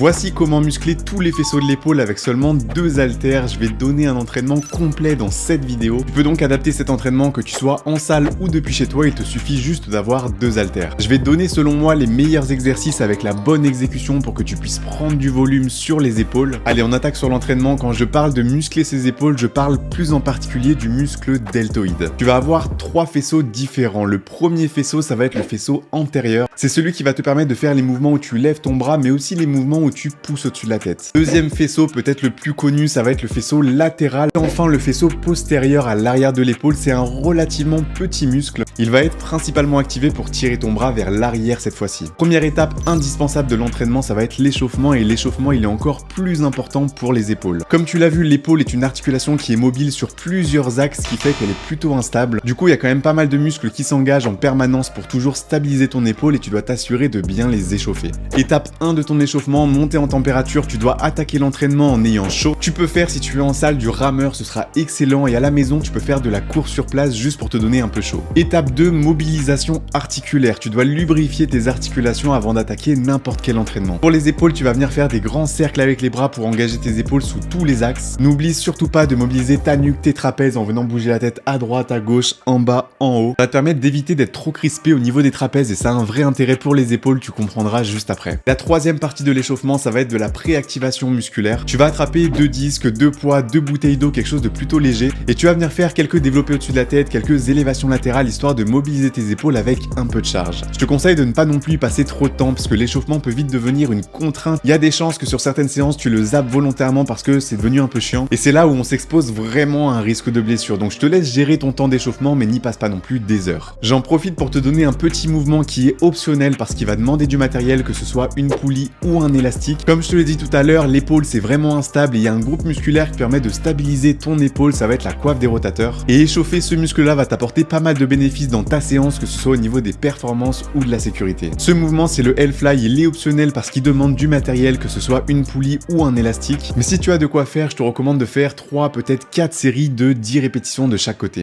Voici comment muscler tous les faisceaux de l'épaule avec seulement 2 haltères. Je vais te donner un entraînement complet dans cette vidéo. Tu peux donc adapter cet entraînement que tu sois en salle ou depuis chez toi, il te suffit juste d'avoir 2 haltères. Je vais te donner selon moi les meilleurs exercices avec la bonne exécution pour que tu puisses prendre du volume sur les épaules. Allez, on attaque sur l'entraînement. Quand je parle de muscler ses épaules, je parle plus en particulier du muscle deltoïde. Tu vas avoir 3 faisceaux différents. Le premier faisceau, ça va être le faisceau antérieur. C'est celui qui va te permettre de faire les mouvements où tu lèves ton bras, mais aussi les mouvements où tu pousses au-dessus de la tête. Deuxième faisceau, peut-être le plus connu, ça va être le faisceau latéral. Enfin, le faisceau postérieur à l'arrière de l'épaule, c'est un relativement petit muscle. Il va être principalement activé pour tirer ton bras vers l'arrière cette fois-ci. Première étape indispensable de l'entraînement, ça va être l'échauffement, et l'échauffement, il est encore plus important pour les épaules. Comme tu l'as vu, l'épaule est une articulation qui est mobile sur plusieurs axes, ce qui fait qu'elle est plutôt instable. Du coup, il y a quand même pas mal de muscles qui s'engagent en permanence pour toujours stabiliser ton épaule et tu dois t'assurer de bien les échauffer. Étape 1 de ton échauffement, monter en température, tu dois attaquer l'entraînement en ayant chaud. Tu peux faire, si tu es en salle, du rameur, ce sera excellent, et à la maison, tu peux faire de la course sur place juste pour te donner un peu chaud. Étape 2, mobilisation articulaire. Tu dois lubrifier tes articulations avant d'attaquer n'importe quel entraînement. Pour les épaules, tu vas venir faire des grands cercles avec les bras pour engager tes épaules sous tous les axes. N'oublie surtout pas de mobiliser ta nuque, tes trapèzes en venant bouger la tête à droite, à gauche, en bas, en haut. Ça va te permettre d'éviter d'être trop crispé au niveau des trapèzes et ça a un vrai intérêt pour les épaules, tu comprendras juste après. La troisième partie de l'échauffement, ça va être de la préactivation musculaire. Tu vas attraper 2 disques, 2 poids, 2 bouteilles d'eau, quelque chose de plutôt léger, et tu vas venir faire quelques développés au-dessus de la tête, quelques élévations latérales, histoire de mobiliser tes épaules avec un peu de charge. Je te conseille de ne pas non plus y passer trop de temps, parce que l'échauffement peut vite devenir une contrainte. Il y a des chances que sur certaines séances, tu le zappes volontairement parce que c'est devenu un peu chiant, et c'est là où on s'expose vraiment à un risque de blessure. Donc je te laisse gérer ton temps d'échauffement, mais n'y passe pas non plus des heures. J'en profite pour te donner un petit mouvement qui est optionnel parce qu'il va demander du matériel, que ce soit une poulie ou un élastique. Comme je te l'ai dit tout à l'heure, l'épaule c'est vraiment instable et il y a un groupe musculaire qui permet de stabiliser ton épaule, ça va être la coiffe des rotateurs. Et échauffer ce muscle-là va t'apporter pas mal de bénéfices dans ta séance, que ce soit au niveau des performances ou de la sécurité. Ce mouvement, c'est le Hellfly, il est optionnel parce qu'il demande du matériel, que ce soit une poulie ou un élastique. Mais si tu as de quoi faire, je te recommande de faire 3, peut-être 4 séries de 10 répétitions de chaque côté.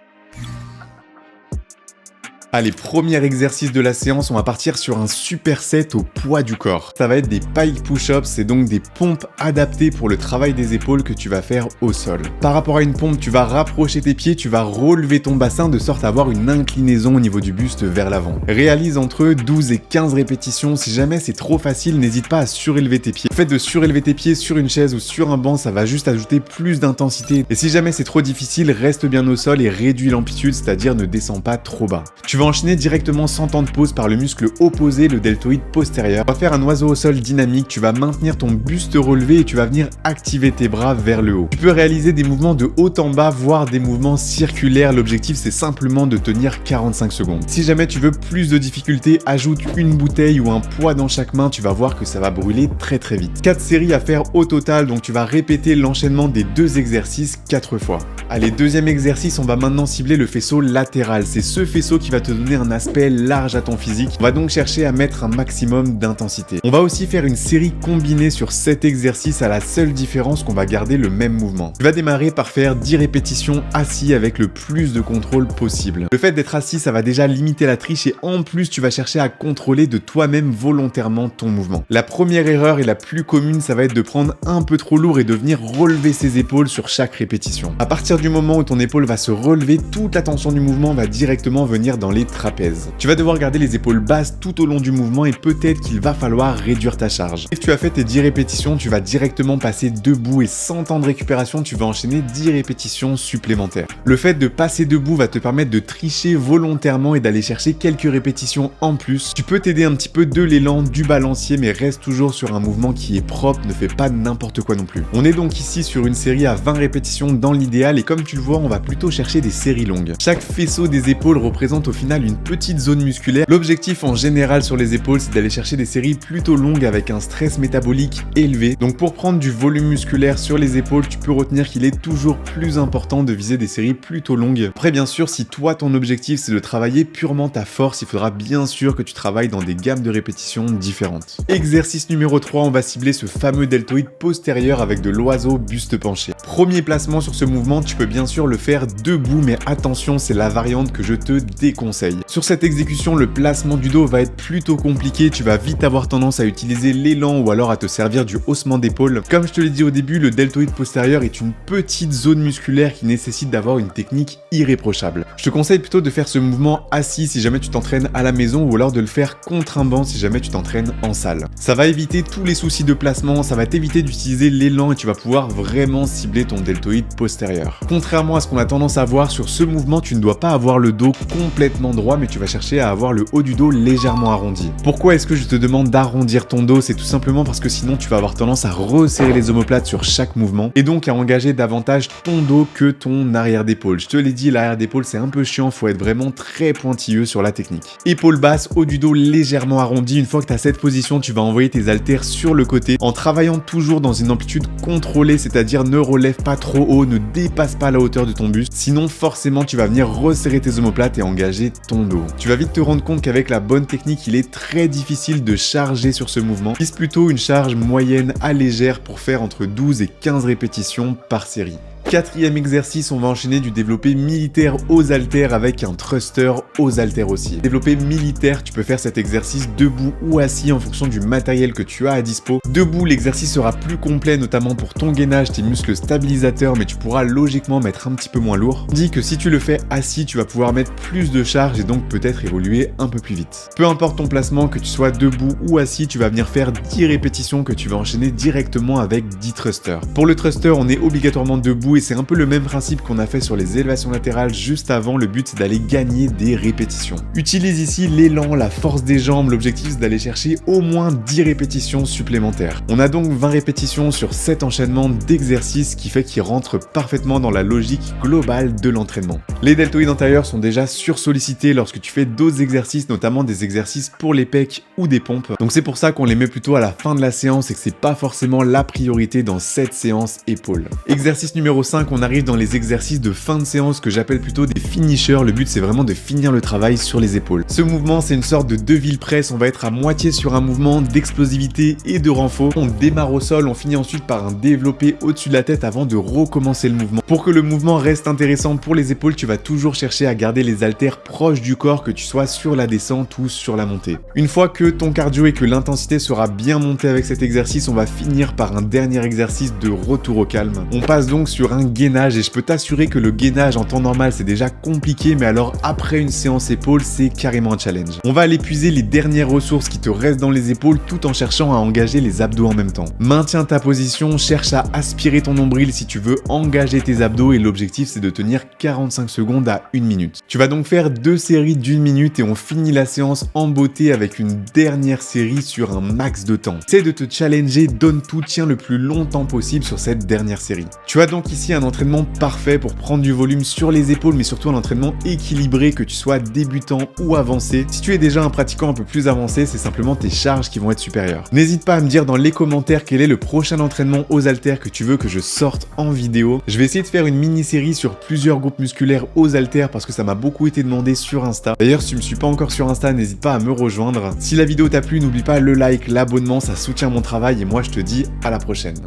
Allez, premier exercice de la séance, on va partir sur un superset au poids du corps. Ça va être des pike push-ups, c'est donc des pompes adaptées pour le travail des épaules que tu vas faire au sol. Par rapport à une pompe, tu vas rapprocher tes pieds, tu vas relever ton bassin de sorte à avoir une inclinaison au niveau du buste vers l'avant. Réalise entre 12 et 15 répétitions. Si jamais c'est trop facile, n'hésite pas à surélever tes pieds. Le fait de surélever tes pieds sur une chaise ou sur un banc, ça va juste ajouter plus d'intensité. Et si jamais c'est trop difficile, reste bien au sol et réduis l'amplitude, c'est-à-dire ne descends pas trop bas. Tu vas enchaîner directement sans temps de pause par le muscle opposé, le deltoïde postérieur. On va faire un oiseau au sol dynamique, tu vas maintenir ton buste relevé et tu vas venir activer tes bras vers le haut. Tu peux réaliser des mouvements de haut en bas, voire des mouvements circulaires. L'objectif, c'est simplement de tenir 45 secondes. Si jamais tu veux plus de difficultés, ajoute une bouteille ou un poids dans chaque main, tu vas voir que ça va brûler très vite. 4 séries à faire au total, donc tu vas répéter l'enchaînement des 2 exercices 4 fois. Allez, deuxième exercice, on va maintenant cibler le faisceau latéral. C'est ce faisceau qui va te donner un aspect large à ton physique. On va donc chercher à mettre un maximum d'intensité. On va aussi faire une série combinée sur 7 exercices, à la seule différence qu'on va garder le même mouvement. Tu vas démarrer par faire 10 répétitions assis avec le plus de contrôle possible. Le fait d'être assis, ça va déjà limiter la triche et en plus, tu vas chercher à contrôler de toi-même volontairement ton mouvement. La première erreur et la plus commune, ça va être de prendre un peu trop lourd et de venir relever ses épaules sur chaque répétition. À partir du moment où ton épaule va se relever, toute la tension du mouvement va directement venir dans les trapèzes. Tu vas devoir garder les épaules basses tout au long du mouvement et peut-être qu'il va falloir réduire ta charge. Dès que tu as fait tes 10 répétitions, tu vas directement passer debout et sans temps de récupération, tu vas enchaîner 10 répétitions supplémentaires. Le fait de passer debout va te permettre de tricher volontairement et d'aller chercher quelques répétitions en plus. Tu peux t'aider un petit peu de l'élan, du balancier, mais reste toujours sur un mouvement qui est propre, ne fais pas n'importe quoi non plus. On est donc ici sur une série à 20 répétitions dans l'idéal et comme tu le vois, on va plutôt chercher des séries longues. Chaque faisceau des épaules représente au final une petite zone musculaire. L'objectif en général sur les épaules, c'est d'aller chercher des séries plutôt longues avec un stress métabolique élevé. Donc pour prendre du volume musculaire sur les épaules, tu peux retenir qu'il est toujours plus important de viser des séries plutôt longues. Après bien sûr, si toi ton objectif c'est de travailler purement ta force, il faudra bien sûr que tu travailles dans des gammes de répétitions différentes. Exercice numéro 3, on va cibler ce fameux deltoïde postérieur avec de l'oiseau buste penché. Premier placement sur ce mouvement, tu peux bien sûr le faire debout, mais attention, c'est la variante que je te déconseille. conseille. Sur cette exécution, le placement du dos va être plutôt compliqué, tu vas vite avoir tendance à utiliser l'élan ou alors à te servir du haussement d'épaule. Comme je te l'ai dit au début, le deltoïde postérieur est une petite zone musculaire qui nécessite d'avoir une technique irréprochable. Je te conseille plutôt de faire ce mouvement assis si jamais tu t'entraînes à la maison ou alors de le faire contre un banc si jamais tu t'entraînes en salle. Ça va éviter tous les soucis de placement, ça va t'éviter d'utiliser l'élan et tu vas pouvoir vraiment cibler ton deltoïde postérieur. Contrairement à ce qu'on a tendance à voir sur ce mouvement, tu ne dois pas avoir le dos complètement droit mais tu vas chercher à avoir le haut du dos légèrement arrondi. Pourquoi est-ce que je te demande d'arrondir ton dos? C'est tout simplement parce que sinon tu vas avoir tendance à resserrer les omoplates sur chaque mouvement et donc à engager davantage ton dos que ton arrière d'épaule. Je te l'ai dit, l'arrière d'épaule c'est un peu chiant, faut être vraiment très pointilleux sur la technique. Épaule basse, haut du dos légèrement arrondi. Une fois que tu as cette position, tu vas envoyer tes haltères sur le côté en travaillant toujours dans une amplitude contrôlée, c'est-à-dire ne relève pas trop haut, ne dépasse pas la hauteur de ton buste, sinon forcément tu vas venir resserrer tes omoplates et engager ton dos. Tu vas vite te rendre compte qu'avec la bonne technique, il est très difficile de charger sur ce mouvement. Vise plutôt une charge moyenne à légère pour faire entre 12 et 15 répétitions par série. Quatrième exercice, on va enchaîner du développé militaire aux haltères avec un thruster aux haltères aussi. Développé militaire, tu peux faire cet exercice debout ou assis en fonction du matériel que tu as à dispo. Debout, l'exercice sera plus complet, notamment pour ton gainage, tes muscles stabilisateurs, mais tu pourras logiquement mettre un petit peu moins lourd. Dis que si tu le fais assis, tu vas pouvoir mettre plus de charge et donc peut-être évoluer un peu plus vite. Peu importe ton placement, que tu sois debout ou assis, tu vas venir faire 10 répétitions que tu vas enchaîner directement avec 10 thrusters. Pour le thruster, on est obligatoirement debout et c'est un peu le même principe qu'on a fait sur les élévations latérales juste avant. Le but c'est d'aller gagner des répétitions. Utilise ici l'élan, la force des jambes. L'objectif c'est d'aller chercher au moins 10 répétitions supplémentaires. On a donc 20 répétitions sur 7 enchaînements d'exercices, qui fait qu'ils rentrent parfaitement dans la logique globale de l'entraînement. Les deltoïdes antérieurs sont déjà sursollicités lorsque tu fais d'autres exercices, notamment des exercices pour les pecs ou des pompes. Donc c'est pour ça qu'on les met plutôt à la fin de la séance et que c'est pas forcément la priorité dans cette séance épaules. Exercice numéro 5, on arrive dans les exercices de fin de séance que j'appelle plutôt des finishers. Le but c'est vraiment de finir le travail sur les épaules. Ce mouvement c'est une sorte de Deville press, on va être à moitié sur un mouvement d'explosivité et de renfort. On démarre au sol, on finit ensuite par un développé au-dessus de la tête avant de recommencer le mouvement. Pour que le mouvement reste intéressant pour les épaules, tu vas toujours chercher à garder les haltères proches du corps, que tu sois sur la descente ou sur la montée. Une fois que ton cardio et que l'intensité sera bien montée avec cet exercice, on va finir par un dernier exercice de retour au calme. On passe donc sur un gainage et je peux t'assurer que le gainage en temps normal c'est déjà compliqué, mais alors après une séance épaules c'est carrément un challenge. On va aller puiser les dernières ressources qui te restent dans les épaules tout en cherchant à engager les abdos en même temps. Maintiens ta position, cherche à aspirer ton nombril si tu veux engager tes abdos et l'objectif c'est de tenir 45 secondes à 1 minute. Tu vas donc faire 2 séries d'1 minute et on finit la séance en beauté avec une dernière série sur un max de temps. Essaie de te challenger, donne tout, tiens le plus longtemps possible sur cette dernière série. Tu as donc ici un entraînement parfait pour prendre du volume sur les épaules, mais surtout un entraînement équilibré, que tu sois débutant ou avancé. Si tu es déjà un pratiquant un peu plus avancé, c'est simplement tes charges qui vont être supérieures. N'hésite pas à me dire dans les commentaires quel est le prochain entraînement aux haltères que tu veux que je sorte en vidéo. Je vais essayer de faire une mini-série sur plusieurs groupes musculaires aux haltères parce que ça m'a beaucoup été demandé sur Insta. D'ailleurs, si tu me suis pas encore sur Insta, n'hésite pas à me rejoindre. Si la vidéo t'a plu, n'oublie pas le like, l'abonnement, ça soutient mon travail et moi je te dis à la prochaine.